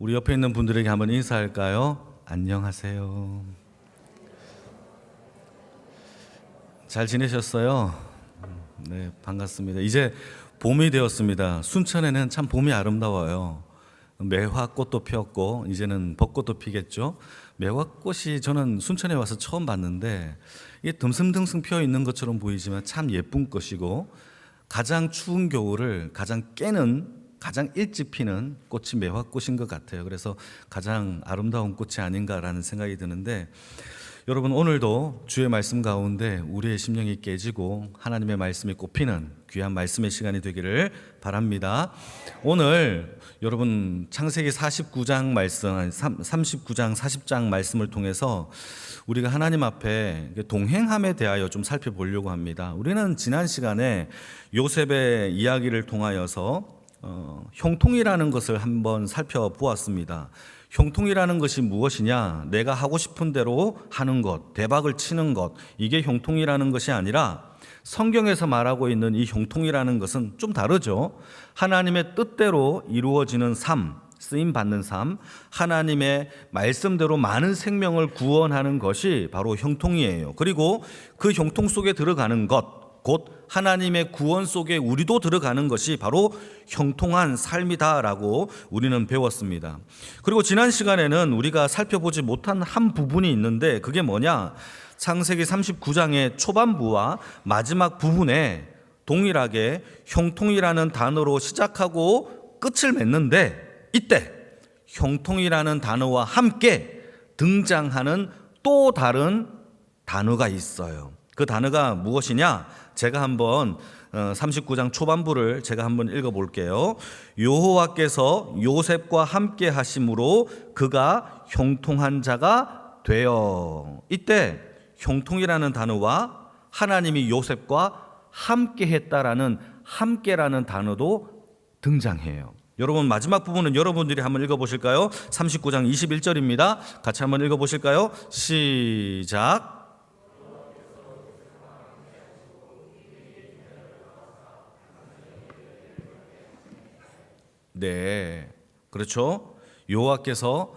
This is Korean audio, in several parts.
우리 옆에 있는 분들에게 한번 인사할까요? 안녕하세요. 잘 지내셨어요? 네, 반갑습니다. 이제 봄이 되었습니다. 순천에는 참 봄이 아름다워요. 매화꽃도 피었고 이제는 벚꽃도 피겠죠. 매화꽃이 저는 순천에 와서 처음 봤는데 이게 듬성듬성 피어 있는 것처럼 보이지만 참 예쁜 꽃이고, 가장 추운 겨울을 가장 일찍 피는 꽃이 매화꽃인 것 같아요. 그래서 가장 아름다운 꽃이 아닌가라는 생각이 드는데, 여러분 오늘도 주의 말씀 가운데 우리의 심령이 깨지고 하나님의 말씀이 꽃피는 귀한 말씀의 시간이 되기를 바랍니다. 오늘 여러분 창세기 49장 말씀, 39장 40장 말씀을 통해서 우리가 하나님 앞에 동행함에 대하여 좀 살펴보려고 합니다. 우리는 지난 시간에 요셉의 이야기를 통하여서 형통이라는 것을 한번 살펴보았습니다. 형통이라는 것이 무엇이냐? 내가 하고 싶은 대로 하는 것, 대박을 치는 것, 이게 형통이라는 것이 아니라 성경에서 말하고 있는 이 형통이라는 것은 좀 다르죠. 하나님의 뜻대로 이루어지는 삶, 쓰임받는 삶, 하나님의 말씀대로 많은 생명을 구원하는 것이 바로 형통이에요. 그리고 그 형통 속에 들어가는 것, 곧 하나님의 구원 속에 우리도 들어가는 것이 바로 형통한 삶이다라고 우리는 배웠습니다. 그리고 지난 시간에는 우리가 살펴보지 못한 한 부분이 있는데, 그게 뭐냐? 창세기 39장의 초반부와 마지막 부분에 동일하게 형통이라는 단어로 시작하고 끝을 맺는데, 이때 형통이라는 단어와 함께 등장하는 또 다른 단어가 있어요. 그 단어가 무엇이냐? 제가 한번 39장 초반부를 제가 한번 읽어볼게요. 여호와께서 요셉과 함께 하심으로 그가 형통한 자가 되어. 이때 형통이라는 단어와 하나님이 요셉과 함께 했다라는 함께라는 단어도 등장해요. 여러분 마지막 부분은 여러분들이 한번 읽어보실까요? 39장 21절입니다. 같이 한번 읽어보실까요? 시작. 네, 그렇죠. 여호와께서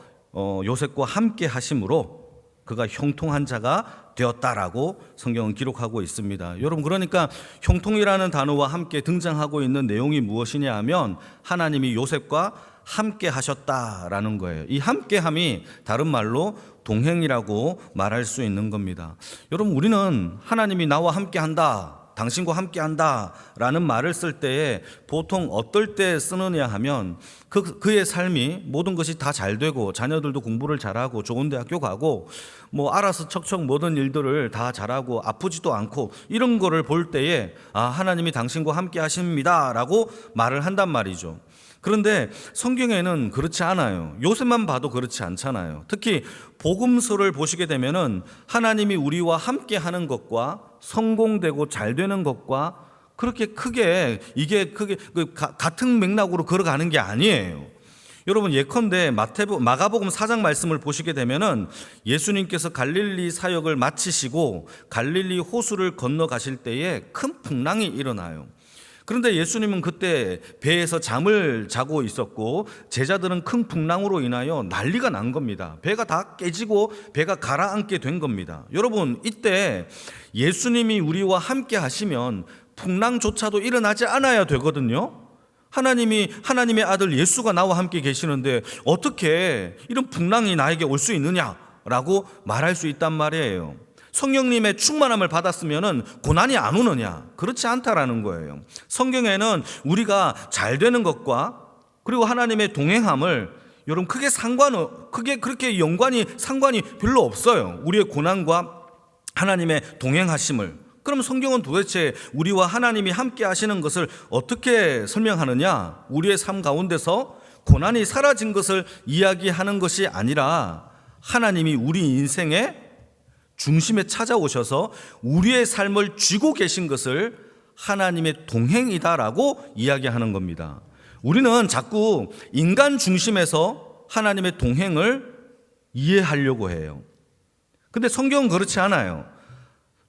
요셉과 함께 하심으로 그가 형통한 자가 되었다라고 성경은 기록하고 있습니다. 여러분, 그러니까 형통이라는 단어와 함께 등장하고 있는 내용이 무엇이냐 하면 하나님이 요셉과 함께 하셨다라는 거예요. 이 함께함이 다른 말로 동행이라고 말할 수 있는 겁니다. 여러분, 우리는 하나님이 나와 함께한다, 당신과 함께한다 라는 말을 쓸 때에 보통 어떨 때 쓰느냐 하면 그의 삶이 모든 것이 다 잘 되고 자녀들도 공부를 잘하고 좋은 대학교 가고 뭐 알아서 척척 모든 일들을 다 잘하고 아프지도 않고 이런 거를 볼 때에 하나님이 당신과 함께 하십니다 라고 말을 한단 말이죠. 그런데 성경에는 그렇지 않아요. 요셉만 봐도 그렇지 않잖아요. 특히 복음서를 보시게 되면은 하나님이 우리와 함께 하는 것과 성공되고 잘 되는 것과 그렇게 크게 같은 맥락으로 걸어가는 게 아니에요. 여러분, 예컨대 마가복음 4장 말씀을 보시게 되면은 예수님께서 갈릴리 사역을 마치시고 갈릴리 호수를 건너가실 때에 큰 풍랑이 일어나요. 그런데 예수님은 그때 배에서 잠을 자고 있었고 제자들은 큰 풍랑으로 인하여 난리가 난 겁니다. 배가 다 깨지고 배가 가라앉게 된 겁니다. 여러분, 이때 예수님이 우리와 함께 하시면 풍랑조차도 일어나지 않아야 되거든요. 하나님의 아들 예수가 나와 함께 계시는데 어떻게 이런 풍랑이 나에게 올 수 있느냐라고 말할 수 있단 말이에요. 성령님의 충만함을 받았으면 고난이 안 오느냐? 그렇지 않다라는 거예요. 성경에는 우리가 잘 되는 것과 그리고 하나님의 동행함을 여러분 크게 그렇게 상관이 별로 없어요. 우리의 고난과 하나님의 동행하심을. 그럼 성경은 도대체 우리와 하나님이 함께 하시는 것을 어떻게 설명하느냐? 우리의 삶 가운데서 고난이 사라진 것을 이야기하는 것이 아니라 하나님이 우리 인생에 중심에 찾아오셔서 우리의 삶을 쥐고 계신 것을 하나님의 동행이다라고 이야기하는 겁니다. 우리는 자꾸 인간 중심에서 하나님의 동행을 이해하려고 해요. 근데 성경은 그렇지 않아요.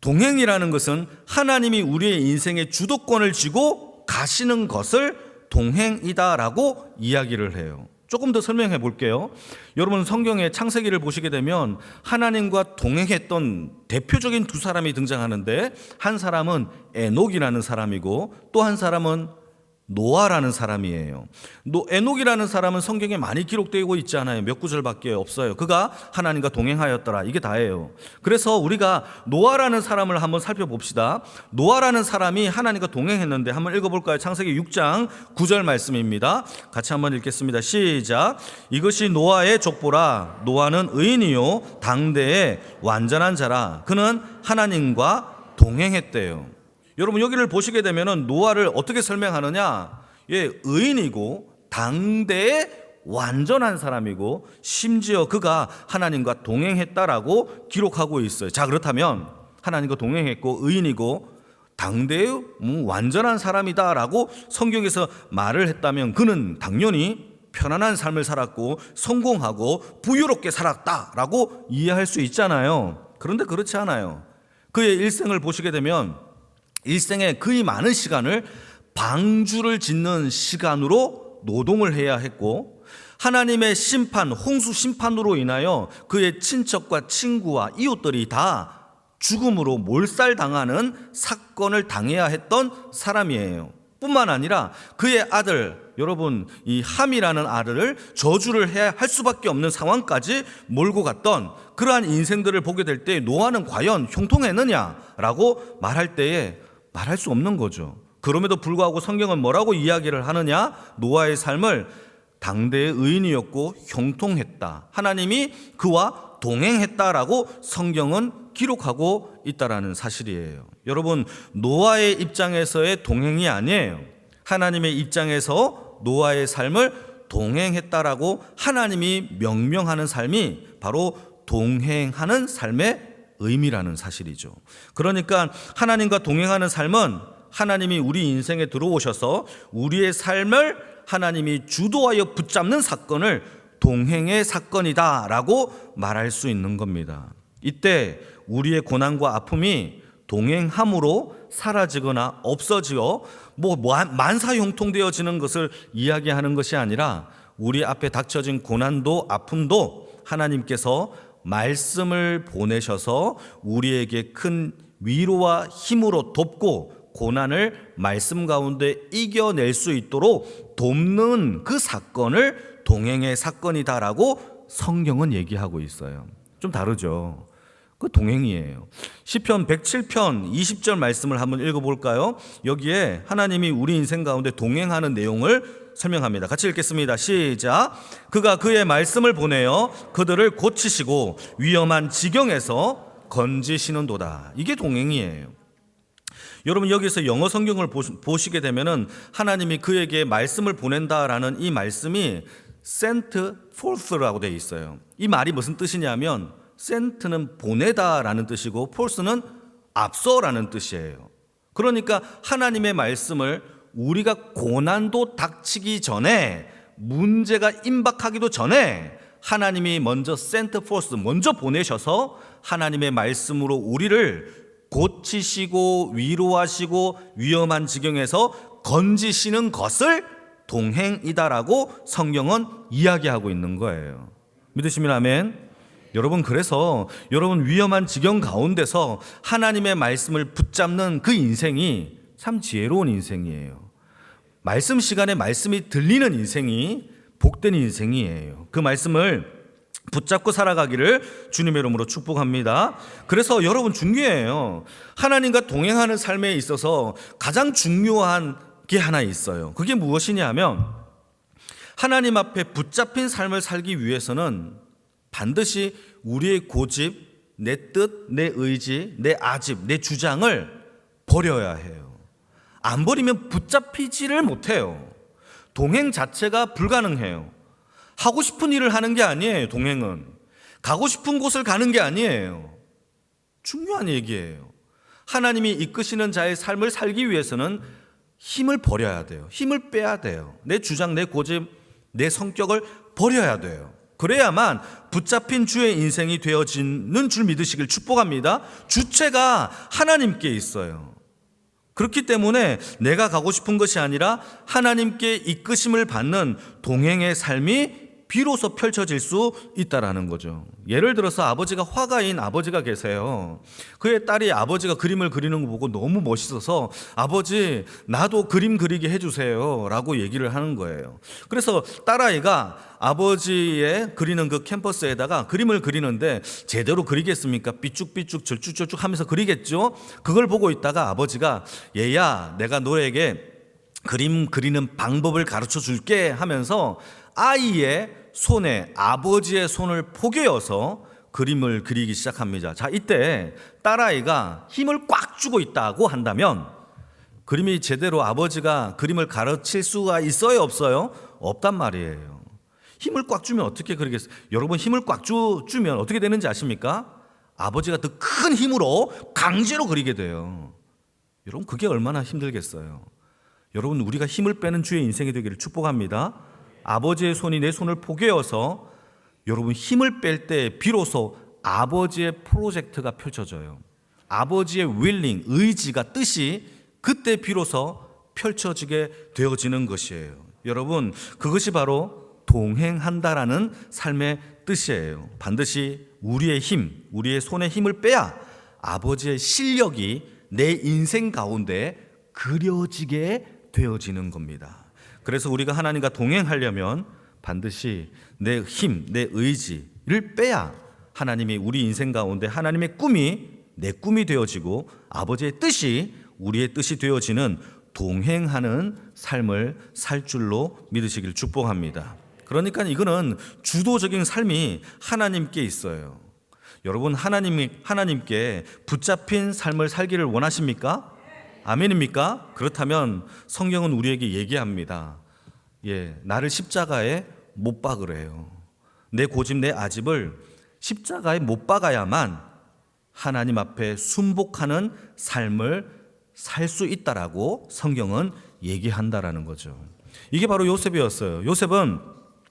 동행이라는 것은 하나님이 우리의 인생의 주도권을 쥐고 가시는 것을 동행이다라고 이야기를 해요. 조금 더 설명해 볼게요. 여러분 성경의 창세기를 보시게 되면 하나님과 동행했던 대표적인 두 사람이 등장하는데, 한 사람은 에녹이라는 사람이고 또 한 사람은 노아라는 사람이에요. 에녹이라는 사람은 성경에 많이 기록되고 있지 않아요. 몇 구절밖에 없어요. 그가 하나님과 동행하였더라, 이게 다예요. 그래서 우리가 노아라는 사람을 한번 살펴봅시다. 노아라는 사람이 하나님과 동행했는데 한번 읽어볼까요? 창세기 6장 9절 말씀입니다. 같이 한번 읽겠습니다. 시작. 이것이 노아의 족보라. 노아는 의인이요 당대의 완전한 자라. 그는 하나님과 동행했대요. 여러분 여기를 보시게 되면 노아를 어떻게 설명하느냐? 의인이고 당대의 완전한 사람이고 심지어 그가 하나님과 동행했다라고 기록하고 있어요. 자, 그렇다면 하나님과 동행했고 의인이고 당대의 완전한 사람이다라고 성경에서 말을 했다면 그는 당연히 편안한 삶을 살았고 성공하고 부유롭게 살았다라고 이해할 수 있잖아요. 그런데 그렇지 않아요. 그의 일생을 보시게 되면 일생의 거의 많은 시간을 방주를 짓는 시간으로 노동을 해야 했고, 하나님의 심판, 홍수 심판으로 인하여 그의 친척과 친구와 이웃들이 다 죽음으로 몰살당하는 사건을 당해야 했던 사람이에요. 뿐만 아니라 그의 아들, 여러분 이 함이라는 아들을 저주를 해야 할 수밖에 없는 상황까지 몰고 갔던 그러한 인생들을 보게 될 때 노아는 과연 형통했느냐라고 말할 때에 말할 수 없는 거죠. 그럼에도 불구하고 성경은 뭐라고 이야기를 하느냐? 노아의 삶을 당대의 의인이었고 형통했다, 하나님이 그와 동행했다라고 성경은 기록하고 있다라는 사실이에요. 여러분 노아의 입장에서의 동행이 아니에요. 하나님의 입장에서 노아의 삶을 동행했다라고 하나님이 명명하는 삶이 바로 동행하는 삶의 의미라는 사실이죠. 그러니까 하나님과 동행하는 삶은 하나님이 우리 인생에 들어오셔서 우리의 삶을 하나님이 주도하여 붙잡는 사건을 동행의 사건이다라고 말할 수 있는 겁니다. 이때 우리의 고난과 아픔이 동행함으로 사라지거나 없어지어 만사형통되어지는 것을 이야기하는 것이 아니라 우리 앞에 닥쳐진 고난도 아픔도 하나님께서 말씀을 보내셔서 우리에게 큰 위로와 힘으로 돕고 고난을 말씀 가운데 이겨낼 수 있도록 돕는 그 사건을 동행의 사건이다라고 성경은 얘기하고 있어요. 좀 다르죠. 그 동행이에요. 시편 107편 20절 말씀을 한번 읽어볼까요? 여기에 하나님이 우리 인생 가운데 동행하는 내용을 설명합니다. 같이 읽겠습니다. 시작. 그가 그의 말씀을 보내어 그들을 고치시고 위험한 지경에서 건지시는도다. 이게 동행이에요. 여러분 여기서 영어 성경을 보시게 되면은 하나님이 그에게 말씀을 보낸다라는 이 말씀이 sent forth라고 되어 있어요. 이 말이 무슨 뜻이냐면 sent는 보내다라는 뜻이고 forth는 앞서라는 뜻이에요. 그러니까 하나님의 말씀을 우리가 고난도 닥치기 전에, 문제가 임박하기도 전에 하나님이 먼저 sent forth, 먼저 보내셔서 하나님의 말씀으로 우리를 고치시고 위로하시고 위험한 지경에서 건지시는 것을 동행이다라고 성경은 이야기하고 있는 거예요. 믿으시면 아멘. 여러분 그래서 여러분 위험한 지경 가운데서 하나님의 말씀을 붙잡는 그 인생이 참 지혜로운 인생이에요. 말씀 시간에 말씀이 들리는 인생이 복된 인생이에요. 그 말씀을 붙잡고 살아가기를 주님의 이름으로 축복합니다. 그래서 여러분 중요해요. 하나님과 동행하는 삶에 있어서 가장 중요한 게 하나 있어요. 그게 무엇이냐 하면 하나님 앞에 붙잡힌 삶을 살기 위해서는 반드시 우리의 고집, 내 뜻, 내 의지, 내 아집, 내 주장을 버려야 해요. 안 버리면 붙잡히지를 못해요. 동행 자체가 불가능해요. 하고 싶은 일을 하는 게 아니에요. 동행은 가고 싶은 곳을 가는 게 아니에요. 중요한 얘기예요. 하나님이 이끄시는 자의 삶을 살기 위해서는 힘을 버려야 돼요. 힘을 빼야 돼요. 내 주장, 내 고집, 내 성격을 버려야 돼요. 그래야만 붙잡힌 주의 인생이 되어지는 줄 믿으시길 축복합니다. 주체가 하나님께 있어요. 그렇기 때문에 내가 가고 싶은 것이 아니라 하나님께 이끄심을 받는 동행의 삶이 비로소 펼쳐질 수 있다라는 거죠. 예를 들어서 아버지가 화가인 아버지가 계세요. 그의 딸이 아버지가 그림을 그리는 거 보고 너무 멋있어서 아버지 나도 그림 그리게 해주세요 라고 얘기를 하는 거예요. 그래서 딸아이가 아버지의 그리는 그 캔버스에다가 그림을 그리는데 제대로 그리겠습니까? 삐쭉삐쭉 절쭉절쭉 하면서 그리겠죠. 그걸 보고 있다가 아버지가 얘야 내가 너에게 그림 그리는 방법을 가르쳐 줄게 하면서 아이의 손에 아버지의 손을 포개어서 그림을 그리기 시작합니다. 자, 이때 딸아이가 힘을 꽉 주고 있다고 한다면 그림이 제대로 아버지가 그림을 가르칠 수가 있어요, 없어요? 없단 말이에요. 힘을 꽉 주면 어떻게 그리겠어요? 여러분 힘을 꽉 주면 어떻게 되는지 아십니까? 아버지가 더 큰 힘으로 강제로 그리게 돼요. 여러분 그게 얼마나 힘들겠어요. 여러분 우리가 힘을 빼는 주의 인생이 되기를 축복합니다. 아버지의 손이 내 손을 포개어서 여러분 힘을 뺄 때 비로소 아버지의 프로젝트가 펼쳐져요. 아버지의 윌링, 의지가 뜻이 그때 비로소 펼쳐지게 되어지는 것이에요. 여러분 그것이 바로 동행한다라는 삶의 뜻이에요. 반드시 우리의 힘, 우리의 손에 힘을 빼야 아버지의 실력이 내 인생 가운데 그려지게 되어지는 겁니다. 그래서 우리가 하나님과 동행하려면 반드시 내 힘, 내 의지를 빼야 하나님이 우리 인생 가운데 하나님의 꿈이 내 꿈이 되어지고 아버지의 뜻이 우리의 뜻이 되어지는 동행하는 삶을 살 줄로 믿으시길 축복합니다. 그러니까 이거는 주도적인 삶이 하나님께 있어요. 여러분 하나님께 붙잡힌 삶을 살기를 원하십니까? 아멘입니까? 그렇다면 성경은 우리에게 얘기합니다. 나를 십자가에 못 박으래요. 내 고집, 내 아집을 십자가에 못 박아야만 하나님 앞에 순복하는 삶을 살 수 있다라고 성경은 얘기한다라는 거죠. 이게 바로 요셉이었어요. 요셉은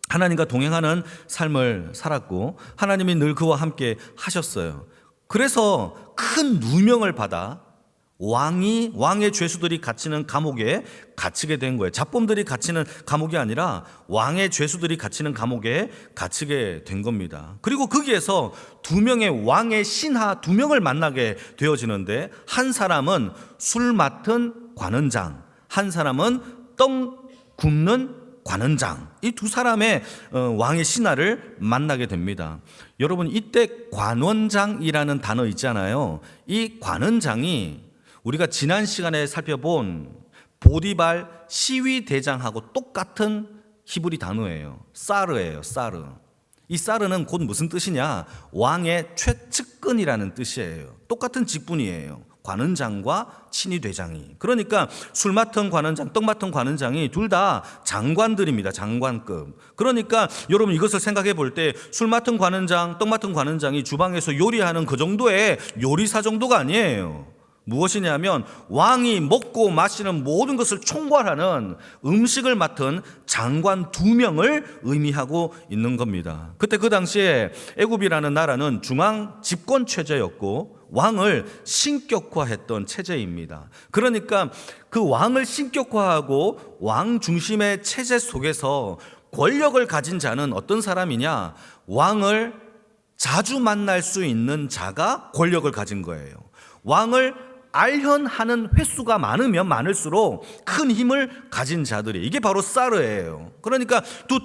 하나님과 동행하는 삶을 살았고 하나님이 늘 그와 함께 하셨어요. 그래서 큰 누명을 받아 왕의 죄수들이 갇히는 감옥에 갇히게 된 거예요. 잡범들이 갇히는 감옥이 아니라 왕의 죄수들이 갇히는 감옥에 갇히게 된 겁니다. 그리고 거기에서 두 명의 왕의 신하 두 명을 만나게 되어지는데 한 사람은 술 맡은 관원장, 한 사람은 떡 굽는 관원장, 이 두 사람의 왕의 신하를 만나게 됩니다. 여러분 이때 관원장이라는 단어 있잖아요. 이 관원장이 우리가 지난 시간에 살펴본 보디발 시위대장하고 똑같은 히브리 단어예요. 사르예요. 사르. 이 사르는 곧 무슨 뜻이냐? 왕의 최측근이라는 뜻이에요. 똑같은 직분이에요. 관원장과 친위대장이. 그러니까 술 맡은 관원장, 떡 맡은 관원장이 둘 다 장관들입니다. 장관급. 그러니까 여러분 이것을 생각해 볼 때 술 맡은 관원장, 떡 맡은 관원장이 주방에서 요리하는 그 정도의 요리사 정도가 아니에요. 무엇이냐면 왕이 먹고 마시는 모든 것을 총괄하는 음식을 맡은 장관 두 명을 의미하고 있는 겁니다. 그때 그 당시에 애굽이라는 나라는 중앙 집권 체제였고 왕을 신격화했던 체제입니다. 그러니까 그 왕을 신격화하고 왕 중심의 체제 속에서 권력을 가진 자는 어떤 사람이냐? 왕을 자주 만날 수 있는 자가 권력을 가진 거예요. 왕을 알현하는 횟수가 많으면 많을수록 큰 힘을 가진 자들이, 이게 바로 사르예요. 그러니까 두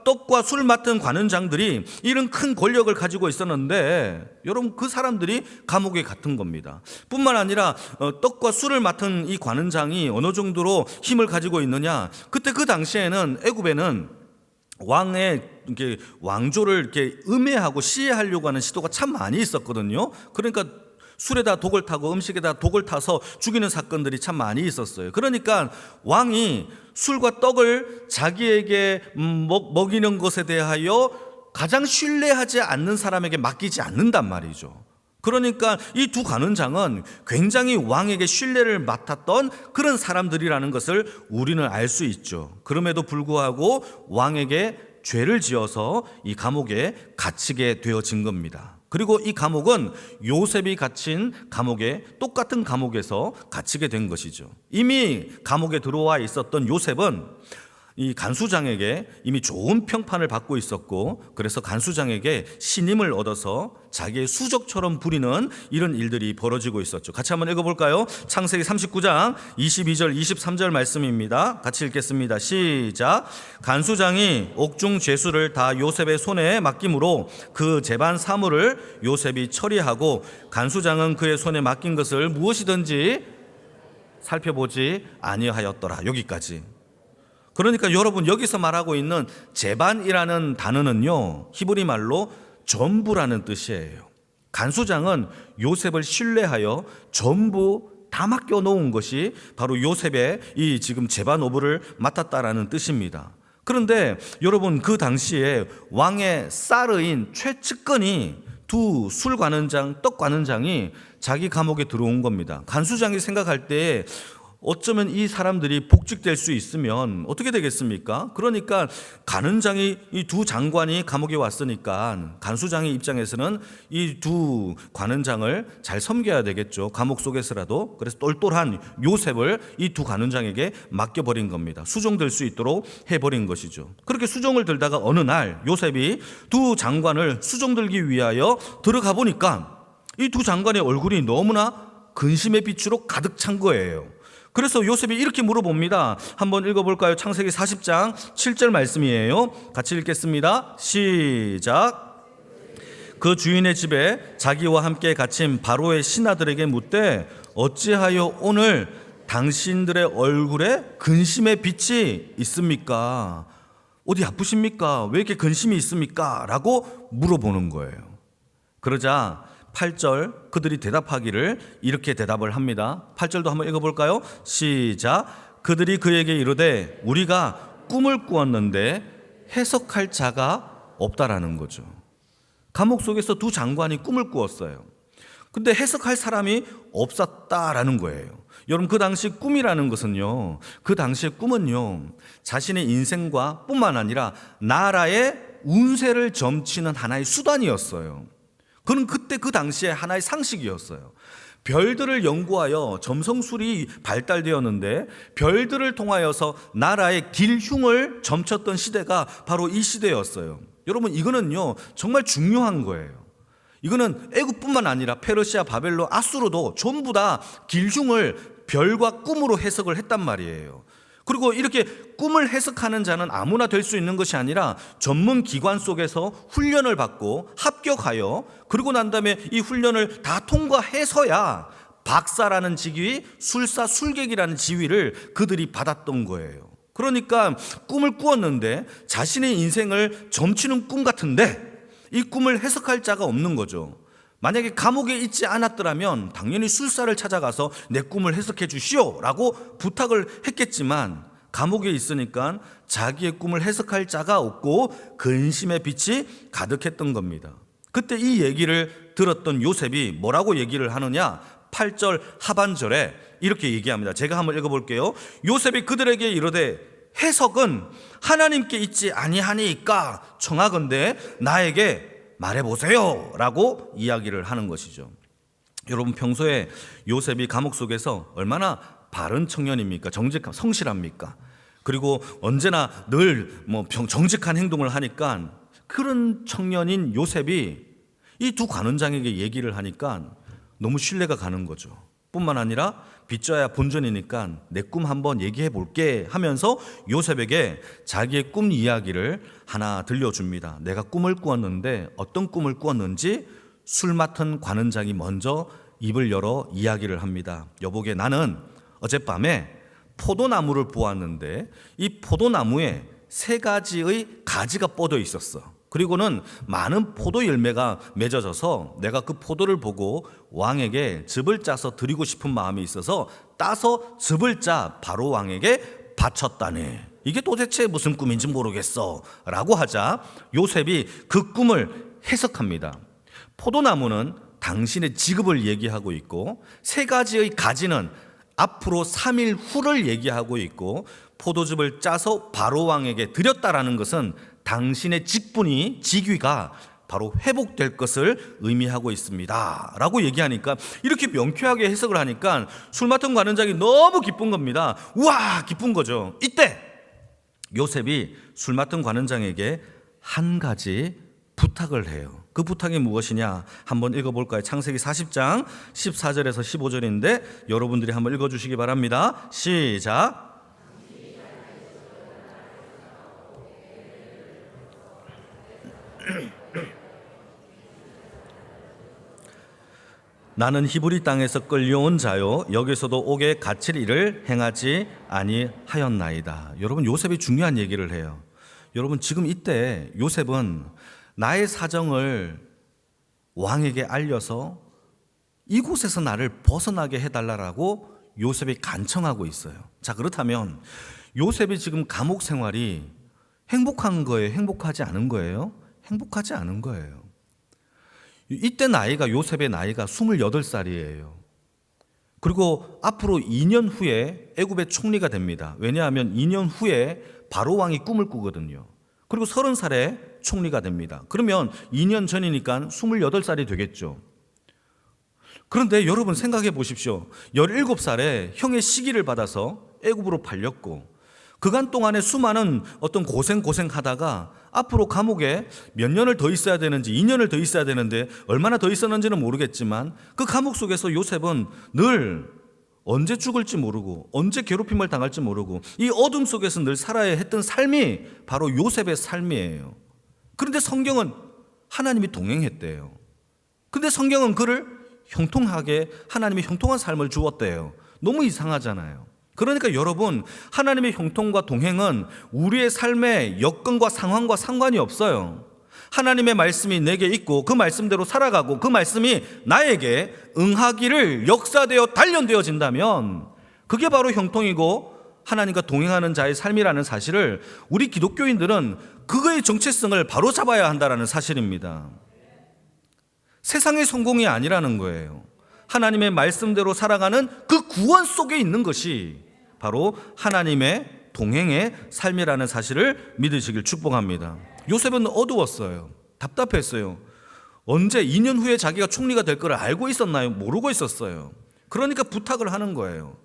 떡과 술 맡은 관원장들이 이런 큰 권력을 가지고 있었는데 여러분 그 사람들이 감옥에 갇힌 겁니다. 뿐만 아니라 떡과 술을 맡은 이 관원장이 어느 정도로 힘을 가지고 있느냐? 그때 그 당시에는 애굽에는 왕의 이렇게 왕조를 이렇게 음해하고 시해하려고 하는 시도가 참 많이 있었거든요. 그러니까 술에다 독을 타고 음식에다 독을 타서 죽이는 사건들이 참 많이 있었어요. 그러니까 왕이 술과 떡을 자기에게 먹이는 것에 대하여 가장 신뢰하지 않는 사람에게 맡기지 않는단 말이죠. 그러니까 이 두 관원장은 굉장히 왕에게 신뢰를 맡았던 그런 사람들이라는 것을 우리는 알 수 있죠. 그럼에도 불구하고 왕에게 죄를 지어서 이 감옥에 갇히게 되어진 겁니다. 그리고 이 감옥은 요셉이 갇힌 감옥에 똑같은 감옥에서 갇히게 된 것이죠. 이미 감옥에 들어와 있었던 요셉은 이 간수장에게 이미 좋은 평판을 받고 있었고, 그래서 간수장에게 신임을 얻어서 자기의 수족처럼 부리는 이런 일들이 벌어지고 있었죠. 같이 한번 읽어볼까요? 창세기 39장 22절 23절 말씀입니다. 같이 읽겠습니다. 시작. 간수장이 옥중 죄수를 다 요셉의 손에 맡김으로 그 재반 사물을 요셉이 처리하고, 간수장은 그의 손에 맡긴 것을 무엇이든지 살펴보지 아니하였더라. 여기까지. 그러니까 여러분, 여기서 말하고 있는 재반이라는 단어는요, 히브리 말로 전부라는 뜻이에요. 간수장은 요셉을 신뢰하여 전부 다 맡겨 놓은 것이 바로 요셉의 이 지금 재반 오브를 맡았다라는 뜻입니다. 그런데 여러분, 그 당시에 왕의 사르인 최측근이 두 술관원장, 떡관원장이 자기 감옥에 들어온 겁니다. 간수장이 생각할 때 어쩌면 이 사람들이 복직될 수 있으면 어떻게 되겠습니까? 그러니까 관원장이, 이 두 장관이 감옥에 왔으니까 간수장의 입장에서는 이 두 관원장을 잘 섬겨야 되겠죠. 감옥 속에서라도. 그래서 똘똘한 요셉을 이 두 관원장에게 맡겨버린 겁니다. 수종될 수 있도록 해버린 것이죠. 그렇게 수종을 들다가 어느 날 요셉이 두 장관을 수종들기 위하여 들어가 보니까 이 두 장관의 얼굴이 너무나 근심의 빛으로 가득 찬 거예요. 그래서 요셉이 이렇게 물어봅니다. 한번 읽어볼까요? 창세기 40장 7절 말씀이에요. 같이 읽겠습니다. 시작. 그 주인의 집에 자기와 함께 갇힌 바로의 신하들에게 묻되 어찌하여 오늘 당신들의 얼굴에 근심의 빛이 있습니까? 어디 아프십니까? 왜 이렇게 근심이 있습니까? 라고 물어보는 거예요. 그러자 8절 그들이 대답하기를 이렇게 대답을 합니다. 8절도 한번 읽어볼까요? 시작. 그들이 그에게 이르되 우리가 꿈을 꾸었는데 해석할 자가 없다라는 거죠. 감옥 속에서 두 장관이 꿈을 꾸었어요. 근데 해석할 사람이 없었다라는 거예요. 여러분, 그 당시 꿈이라는 것은요, 그 당시의 꿈은요, 자신의 인생과 뿐만 아니라 나라의 운세를 점치는 하나의 수단이었어요. 그는 그때 그 당시에 하나의 상식이었어요. 별들을 연구하여 점성술이 발달되었는데 별들을 통하여서 나라의 길흉을 점쳤던 시대가 바로 이 시대였어요. 여러분, 이거는요 정말 중요한 거예요. 이거는 애국뿐만 아니라 페르시아, 바벨론, 아수르도 전부 다 길흉을 별과 꿈으로 해석을 했단 말이에요. 그리고 이렇게 꿈을 해석하는 자는 아무나 될 수 있는 것이 아니라 전문 기관 속에서 훈련을 받고 합격하여, 그리고 난 다음에 이 훈련을 다 통과해서야 박사라는 직위, 술사, 술객이라는 지위를 그들이 받았던 거예요. 그러니까 꿈을 꾸었는데 자신의 인생을 점치는 꿈 같은데 이 꿈을 해석할 자가 없는 거죠. 만약에 감옥에 있지 않았더라면 당연히 술사를 찾아가서 내 꿈을 해석해 주시오 라고 부탁을 했겠지만, 감옥에 있으니까 자기의 꿈을 해석할 자가 없고 근심의 빛이 가득했던 겁니다. 그때 이 얘기를 들었던 요셉이 뭐라고 얘기를 하느냐? 8절 하반절에 이렇게 얘기합니다. 제가 한번 읽어볼게요. 요셉이 그들에게 이르되 해석은 하나님께 있지 아니하니까 청하건대 나에게 말해보세요 라고 이야기를 하는 것이죠. 여러분, 평소에 요셉이 감옥 속에서 얼마나 바른 청년입니까? 정직한, 성실합니까? 그리고 언제나 늘 정직한 행동을 하니까 그런 청년인 요셉이 이 두 관원장에게 얘기를 하니까 너무 신뢰가 가는 거죠. 뿐만 아니라 빚져야 본전이니까 내 꿈 한번 얘기해 볼게 하면서 요셉에게 자기의 꿈 이야기를 하나 들려줍니다. 내가 꿈을 꾸었는데 어떤 꿈을 꾸었는지 술 맡은 관원장이 먼저 입을 열어 이야기를 합니다. 여보게, 나는 어젯밤에 포도나무를 보았는데 이 포도나무에 3가지의 가지가 뻗어 있었어. 그리고는 많은 포도 열매가 맺어져서 내가 그 포도를 보고 왕에게 즙을 짜서 드리고 싶은 마음이 있어서 따서 즙을 짜 바로 왕에게 바쳤다네. 이게 도대체 무슨 꿈인지 모르겠어 라고 하자 요셉이 그 꿈을 해석합니다. 포도나무는 당신의 직업을 얘기하고 있고 3가지의 가지는 앞으로 3일 후를 얘기하고 있고, 포도즙을 짜서 바로 왕에게 드렸다라는 것은 당신의 직위가 바로 회복될 것을 의미하고 있습니다 라고 얘기하니까, 이렇게 명쾌하게 해석을 하니까 술 맡은 관원장이 너무 기쁜 겁니다. 우와, 기쁜 거죠. 이때 요셉이 술 맡은 관원장에게 한 가지 부탁을 해요. 그 부탁이 무엇이냐? 한번 읽어볼까요? 창세기 40장 14절에서 15절인데 여러분들이 한번 읽어주시기 바랍니다. 시작. 나는 히브리 땅에서 끌려온 자요 여기서도 옥에 갇힐 일을 행하지 아니하였나이다. 여러분, 요셉이 중요한 얘기를 해요. 여러분, 지금 이때 요셉은 나의 사정을 왕에게 알려서 이곳에서 나를 벗어나게 해달라고 요셉이 간청하고 있어요. 자, 그렇다면 요셉이 지금 감옥 생활이 행복한 거예요? 행복하지 않은 거예요? 행복하지 않은 거예요. 이때 요셉의 나이가 28살이에요. 그리고 앞으로 2년 후에 애굽의 총리가 됩니다. 왜냐하면 2년 후에 바로 왕이 꿈을 꾸거든요. 그리고 30살에 총리가 됩니다. 그러면 2년 전이니까 28살이 되겠죠. 그런데 여러분 생각해 보십시오. 17살에 형의 시기를 받아서 애굽으로 팔렸고 그간 동안에 수많은 어떤 고생하다가 앞으로 감옥에 몇 년을 더 있어야 되는지 2년을 더 있어야 되는데 얼마나 더 있었는지는 모르겠지만 그 감옥 속에서 요셉은 늘 언제 죽을지 모르고 언제 괴롭힘을 당할지 모르고 이 어둠 속에서 늘 살아야 했던 삶이 바로 요셉의 삶이에요. 그런데 성경은 하나님이 동행했대요. 근데 성경은 그를 형통하게 하나님이 형통한 삶을 주었대요. 너무 이상하잖아요. 그러니까 여러분, 하나님의 형통과 동행은 우리의 삶의 여건과 상황과 상관이 없어요. 하나님의 말씀이 내게 있고 그 말씀대로 살아가고 그 말씀이 나에게 응하기를 역사되어 단련되어진다면 그게 바로 형통이고 하나님과 동행하는 자의 삶이라는 사실을 우리 기독교인들은 그거의 정체성을 바로잡아야 한다는 사실입니다. 세상의 성공이 아니라는 거예요. 하나님의 말씀대로 살아가는 그 구원 속에 있는 것이 바로 하나님의 동행의 삶이라는 사실을 믿으시길 축복합니다. 요셉은 어두웠어요. 답답했어요. 언제 2년 후에 자기가 총리가 될 걸 알고 있었나요? 모르고 있었어요. 그러니까 부탁을 하는 거예요.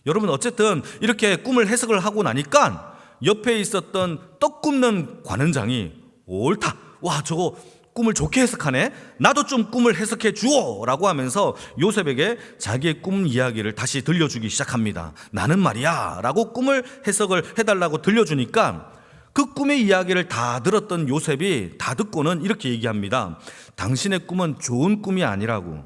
여러분, 어쨌든 이렇게 꿈을 해석을 하고 나니까 옆에 있었던 떡 굽는 관원장이 옳다. 와, 저거 꿈을 좋게 해석하네. 나도 좀 꿈을 해석해 주오 라고 하면서 요셉에게 자기의 꿈 이야기를 다시 들려주기 시작합니다. 나는 말이야 라고 꿈을 해석을 해달라고 들려주니까 그 꿈의 이야기를 다 들었던 요셉이 다 듣고는 이렇게 얘기합니다. 당신의 꿈은 좋은 꿈이 아니라고.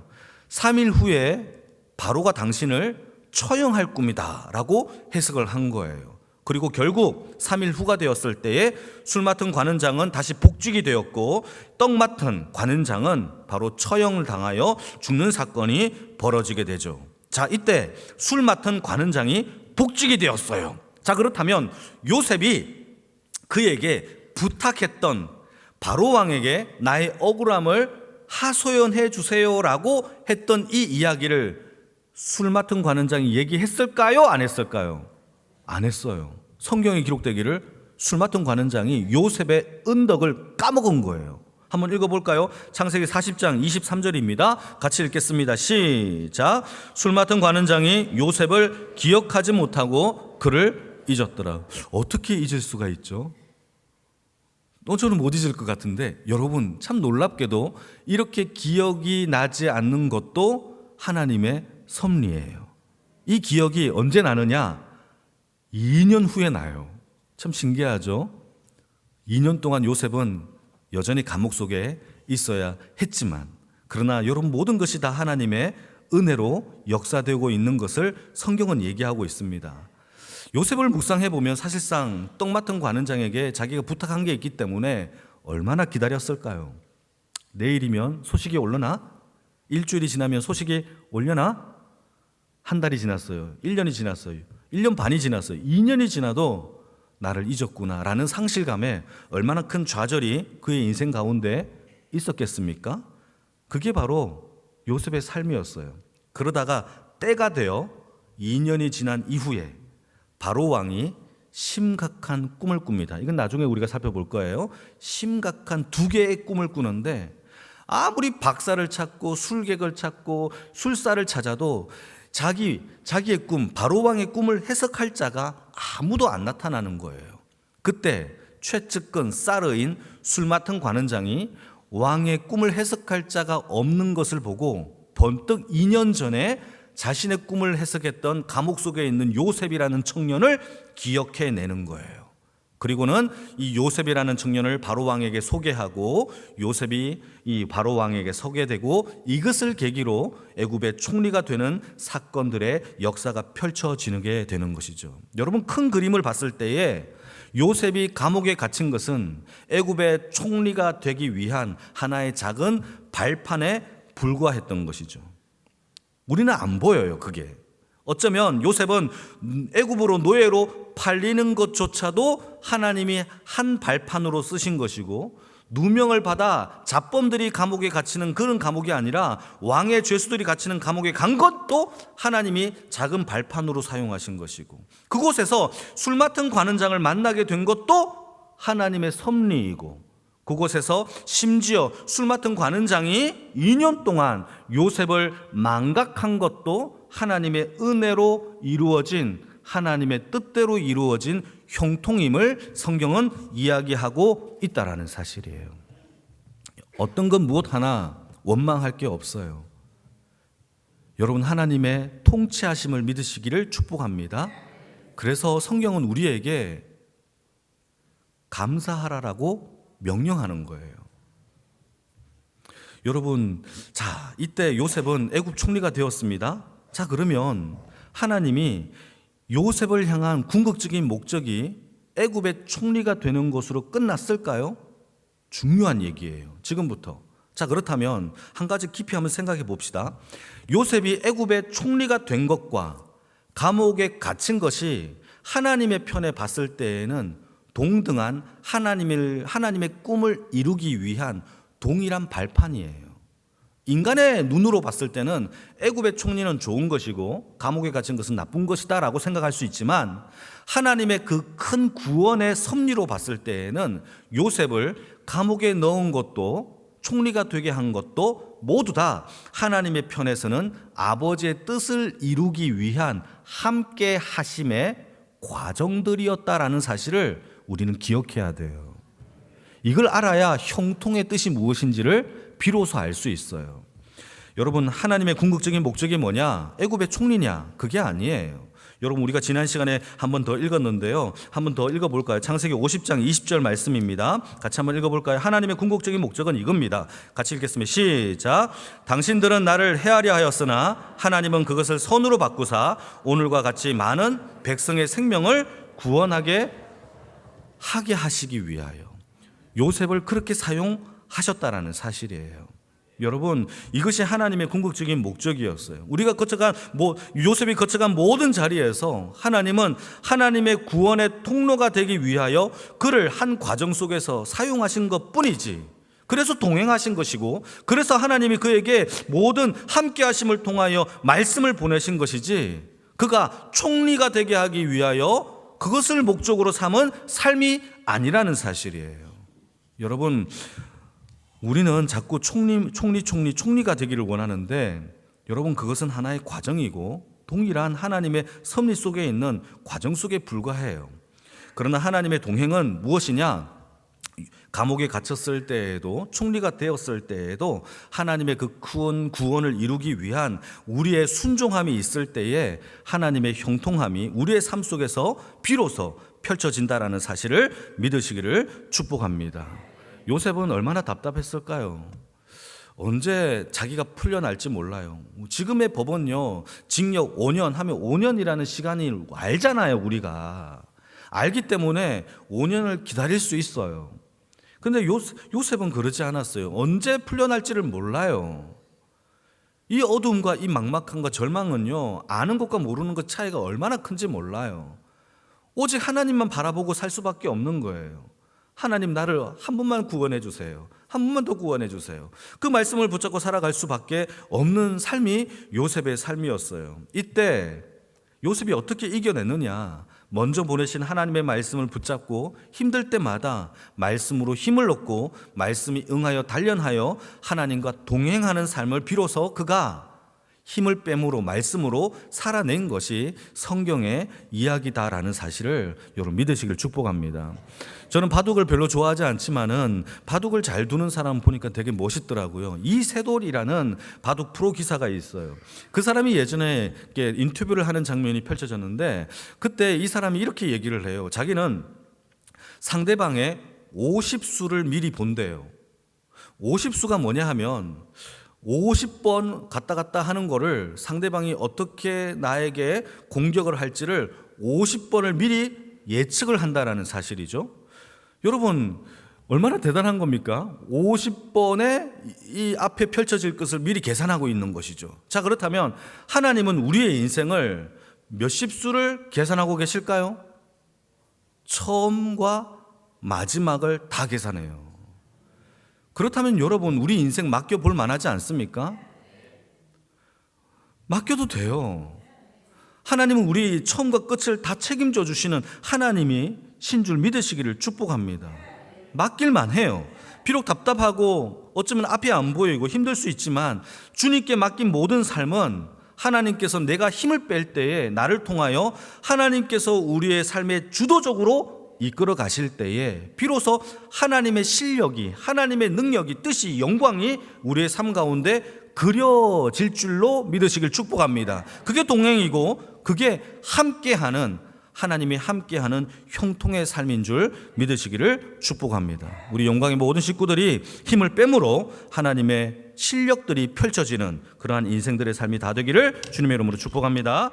3일 후에 바로가 당신을 처형할 꿈이다 라고 해석을 한 거예요. 그리고 결국 3일 후가 되었을 때에 술 맡은 관원장은 다시 복직이 되었고 떡 맡은 관원장은 바로 처형을 당하여 죽는 사건이 벌어지게 되죠. 자, 이때 술 맡은 관원장이 복직이 되었어요. 자, 그렇다면 요셉이 그에게 부탁했던 바로 왕에게 나의 억울함을 하소연해 주세요라고 했던 이 이야기를 술 맡은 관원장이 얘기했을까요? 안 했을까요? 안 했어요. 성경에 기록되기를 술 맡은 관원장이 요셉의 은덕을 까먹은 거예요. 한번 읽어볼까요? 창세기 40장 23절입니다. 같이 읽겠습니다. 시작. 술 맡은 관원장이 요셉을 기억하지 못하고 그를 잊었더라. 어떻게 잊을 수가 있죠? 저는 못 잊을 것 같은데 여러분, 참 놀랍게도 이렇게 기억이 나지 않는 것도 하나님의 섭리예요. 이 기억이 언제 나느냐? 2년 후에 나요. 참 신기하죠? 2년 동안 요셉은 여전히 감옥 속에 있어야 했지만, 그러나 여러분, 모든 것이 다 하나님의 은혜로 역사되고 있는 것을 성경은 얘기하고 있습니다. 요셉을 묵상해 보면 사실상 떡 맡은 관원장에게 자기가 부탁한 게 있기 때문에 얼마나 기다렸을까요? 내일이면 소식이 올려나? 일주일이 지나면 소식이 올려나? 한 달이 지났어요. 1년이 지났어요. 1년 반이 지났어요. 2년이 지나도 나를 잊었구나라는 상실감에 얼마나 큰 좌절이 그의 인생 가운데 있었겠습니까? 그게 바로 요셉의 삶이었어요. 그러다가 때가 되어 2년이 지난 이후에 바로 왕이 심각한 꿈을 꿉니다. 이건 나중에 우리가 살펴볼 거예요. 심각한 2개의 꿈을 꾸는데 아무리 박사를 찾고 술객을 찾고 술사를 찾아도 자기의 꿈, 바로 왕의 꿈을 해석할 자가 아무도 안 나타나는 거예요. 그때 최측근 사르인 술 맡은 관원장이 왕의 꿈을 해석할 자가 없는 것을 보고 번뜩 2년 전에 자신의 꿈을 해석했던 감옥 속에 있는 요셉이라는 청년을 기억해내는 거예요. 그리고는 이 요셉이라는 청년을 바로 왕에게 소개하고 요셉이 이 바로 왕에게 소개되고 이것을 계기로 애굽의 총리가 되는 사건들의 역사가 펼쳐지게 되는 것이죠. 여러분, 큰 그림을 봤을 때에 요셉이 감옥에 갇힌 것은 애굽의 총리가 되기 위한 하나의 작은 발판에 불과했던 것이죠. 우리는 안 보여요, 그게. 어쩌면 요셉은 애굽으로 노예로 팔리는 것조차도 하나님이 한 발판으로 쓰신 것이고, 누명을 받아 잡범들이 감옥에 갇히는 그런 감옥이 아니라 왕의 죄수들이 갇히는 감옥에 간 것도 하나님이 작은 발판으로 사용하신 것이고, 그곳에서 술 맡은 관원장을 만나게 된 것도 하나님의 섭리이고, 그곳에서 심지어 술 맡은 관원장이 2년 동안 요셉을 망각한 것도 하나님의 은혜로 이루어진, 하나님의 뜻대로 이루어진 형통임을 성경은 이야기하고 있다라는 사실이에요. 어떤 것 무엇 하나 원망할 게 없어요. 여러분, 하나님의 통치하심을 믿으시기를 축복합니다. 그래서 성경은 우리에게 감사하라라고 명령하는 거예요. 여러분, 자, 이때 요셉은 애굽 총리가 되었습니다. 자, 그러면 하나님이 요셉을 향한 궁극적인 목적이 애굽의 총리가 되는 것으로 끝났을까요? 중요한 얘기예요, 지금부터. 자, 그렇다면 한 가지 깊이 한번 생각해 봅시다. 요셉이 애굽의 총리가 된 것과 감옥에 갇힌 것이 하나님의 편에 봤을 때에는 동등한 하나님의 꿈을 이루기 위한 동일한 발판이에요. 인간의 눈으로 봤을 때는 애굽의 총리는 좋은 것이고 감옥에 갇힌 것은 나쁜 것이다라고 생각할 수 있지만, 하나님의 그 큰 구원의 섭리로 봤을 때에는 요셉을 감옥에 넣은 것도 총리가 되게 한 것도 모두 다 하나님의 편에서는 아버지의 뜻을 이루기 위한 함께 하심의 과정들이었다라는 사실을 우리는 기억해야 돼요. 이걸 알아야 형통의 뜻이 무엇인지를 비로소 알 수 있어요. 여러분, 하나님의 궁극적인 목적이 뭐냐? 애굽의 총리냐? 그게 아니에요. 여러분, 우리가 지난 시간에 한 번 더 읽었는데요. 한 번 더 읽어볼까요? 창세기 50장 20절 말씀입니다. 같이 한번 읽어볼까요? 하나님의 궁극적인 목적은 이겁니다. 같이 읽겠습니다. 시작. 당신들은 나를 해하려 하였으나 하나님은 그것을 선으로 바꾸사 오늘과 같이 많은 백성의 생명을 구원하게 하시기 위하여 요셉을 그렇게 사용하셨다라는 사실이에요. 여러분, 이것이 하나님의 궁극적인 목적이었어요. 우리가 요셉이 거쳐간 모든 자리에서 하나님은 하나님의 구원의 통로가 되기 위하여 그를 한 과정 속에서 사용하신 것 뿐이지, 그래서 동행하신 것이고, 그래서 하나님이 그에게 모든 함께 하심을 통하여 말씀을 보내신 것이지, 그가 총리가 되게 하기 위하여 그것을 목적으로 삼은 삶이 아니라는 사실이에요. 여러분, 우리는 자꾸 총리가 되기를 원하는데, 여러분, 그것은 하나의 과정이고 동일한 하나님의 섭리 속에 있는 과정 속에 불과해요. 그러나 하나님의 동행은 무엇이냐? 감옥에 갇혔을 때에도, 총리가 되었을 때에도 하나님의 그 구원을 이루기 위한 우리의 순종함이 있을 때에 하나님의 형통함이 우리의 삶 속에서 비로소 펼쳐진다라는 사실을 믿으시기를 축복합니다. 요셉은 얼마나 답답했을까요? 언제 자기가 풀려날지 몰라요. 지금의 법은요, 징역 5년 하면 5년이라는 시간이 알잖아요. 우리가 알기 때문에 5년을 기다릴 수 있어요. 근데 요셉은 그러지 않았어요. 언제 풀려날지를 몰라요. 이 어두움과 이 막막함과 절망은요, 아는 것과 모르는 것 차이가 얼마나 큰지 몰라요. 오직 하나님만 바라보고 살 수밖에 없는 거예요. 하나님, 나를 한 번만 구원해 주세요. 한 번만 더 구원해 주세요. 그 말씀을 붙잡고 살아갈 수밖에 없는 삶이 요셉의 삶이었어요. 이때 요셉이 어떻게 이겨내느냐? 먼저 보내신 하나님의 말씀을 붙잡고 힘들 때마다 말씀으로 힘을 얻고 말씀이 응하여 단련하여 하나님과 동행하는 삶을 비로소 그가 힘을 뺨으로 말씀으로 살아낸 것이 성경의 이야기다라는 사실을 여러분 믿으시길 축복합니다. 저는 바둑을 별로 좋아하지 않지만은 바둑을 잘 두는 사람 보니까 되게 멋있더라고요. 이세돌이라는 바둑 프로 기사가 있어요. 그 사람이 예전에 인터뷰를 하는 장면이 펼쳐졌는데 그때 이 사람이 이렇게 얘기를 해요. 자기는 상대방의 50수를 미리 본대요. 50수가 뭐냐 하면 50번 갔다 갔다 하는 거를 상대방이 어떻게 나에게 공격을 할지를 50번을 미리 예측을 한다라는 사실이죠. 여러분 얼마나 대단한 겁니까? 50번에 이 앞에 펼쳐질 것을 미리 계산하고 있는 것이죠. 자, 그렇다면 하나님은 우리의 인생을 몇십 수를 계산하고 계실까요? 처음과 마지막을 다 계산해요. 그렇다면 여러분 우리 인생 맡겨볼 만하지 않습니까? 맡겨도 돼요. 하나님은 우리 처음과 끝을 다 책임져 주시는 하나님이 신 줄 믿으시기를 축복합니다. 맡길만 해요. 비록 답답하고 어쩌면 앞이 안 보이고 힘들 수 있지만 주님께 맡긴 모든 삶은 하나님께서 내가 힘을 뺄 때에 나를 통하여 하나님께서 우리의 삶에 주도적으로 이끌어 가실 때에 비로소 하나님의 실력이, 하나님의 능력이, 뜻이, 영광이 우리의 삶 가운데 그려질 줄로 믿으시길 축복합니다. 그게 동행이고 그게 함께하는, 하나님이 함께하는 형통의 삶인 줄 믿으시기를 축복합니다. 우리 영광의 모든 식구들이 힘을 뺨으로 하나님의 실력들이 펼쳐지는 그러한 인생들의 삶이 다 되기를 주님의 이름으로 축복합니다.